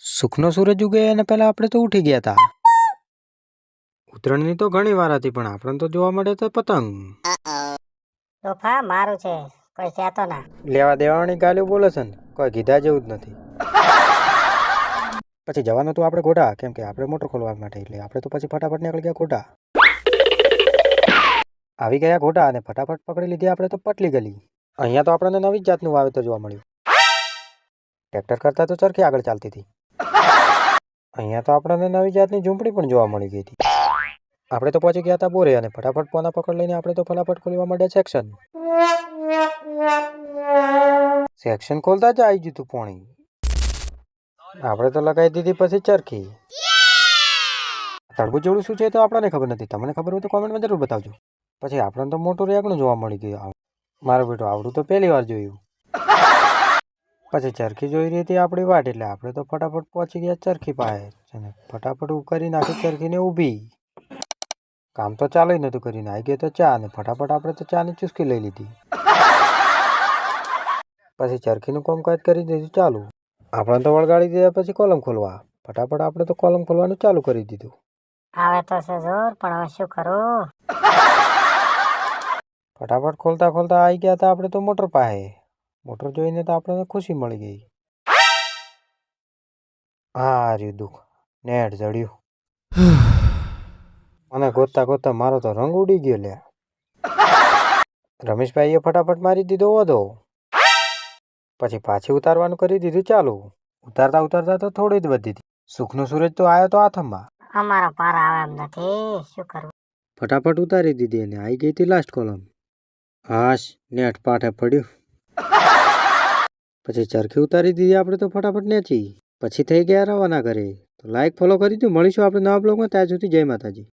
સુખનો સૂરજ ઉગે અને પહેલા આપણે તો ઉઠી ગયા હતા. ઉત્તરાયણની તો ઘણી વાર હતી પણ આપણને તો જોવા મળે તો પતંગ. તોફા મારું છે, કોઈ કહેતો ના. લેવા દેવાની ગાલ્યું બોલે છે ને કોઈ કીધા જેવું જ નથી. પછી જવાનું હતું આપણે ગોઢા, કેમ કે આપણે મોટર ખોલવા માટે, એટલે આપણે તો પછી ફટાફટ નીકળી ગયા ગોઢા. આવી ગયા ગોઢા અને ફટાફટ પકડી લીધી આપણે તો પટલી ગલી. અહીંયા તો આપણને નવી જ જાતનું વાવેતર જોવા મળ્યું. ટ્રેક્ટર કરતાં તો ચરખી આગળ ચાલતી હતી. અહીંયા તો આપણને નવી જાતની ઝૂંપડી પણ જોવા મળી ગઈ હતી. આપણે તો પહોંચી ગયા હતા બોરે અને ફટાફટ પોના પકડ લઈને આપણે તો ફટાફટ ખોલવા માંડ્યા સેક્શન. સેક્શન ખોલતા જ આવી ગયું હતું પોણી. આપણે તો લગાવી દીધી પછી ચરખી. તડબૂચ જેવડું શું છે તો આપણને ખબર નથી. તમને ખબર હોય તો કોમેન્ટમાં જરૂર બતાવજો. પછી આપણને તો મોટું રેગણું જોવા મળી ગયું. મારો બેટો આવડું તો પહેલી વાર જોયું. પછી ચરખી જોઈ રહી હતી આપણી વાટ, એટલે આપણે તો ફટાફટ પહોંચી ગયા ચરખી પાસે અને ફટાફટ કરી નાખી ચરખીને ઊભી. કામ તો ચાલુ નહોતું કરીને આવી ગયો તો ચા, અને ફટાફટ આપણે તો ચાની ચુસ્કી લઈ લીધી. પછી ચરખીનું કામકાજ કરી દીધું ચાલુ. આપણે તો વળગાડી દીધા પછી કોલમ ખોલવા. ફટાફટ આપણે તો કોલમ ખોલવાનું ચાલુ કરી દીધું. આવે તો છે જોર, પણ હવે શું કરું? ફટાફટ ખોલતા ખોલતા આવી ગયા હતા આપણે તો મોટર પાસે. મોટર જોઈને તો આપણને ખુશી મળી ગઈ. હા રહ્યું દુઃખ, નેટ જડ્યું. મને ગોતતા ગોતતા મારો તો રંગ ઉડી ગયો લે. રમેશભાઈએ ફટાફટ મારી દીધો વધો. પછી પાછી ઉતારવાનું કરી દીધું ચાલુ. ઉતારતા ઉતારતા તો થોડી જ વધી હતી. સુખનો સૂરજ તો આવ્યો તો હાથમાં. અમારો પાર આવે એમ નથી, શું કરવું? ફટાફટ ઉતારી દીધી અને આવી ગઈ હતી લાસ્ટ કોલમ. હાશ, નેટ પાઠે પડ્યું. પછી ચરખી ઉતારી દીધી આપણે તો ફટાફટ નેચી. પછી થઈ ગયા રવાના ઘરે. તો લાઈક ફોલો કરી દો. મળીશું આપણે નવા બ્લોગમાં. ત્યાં સુધી જય માતાજી.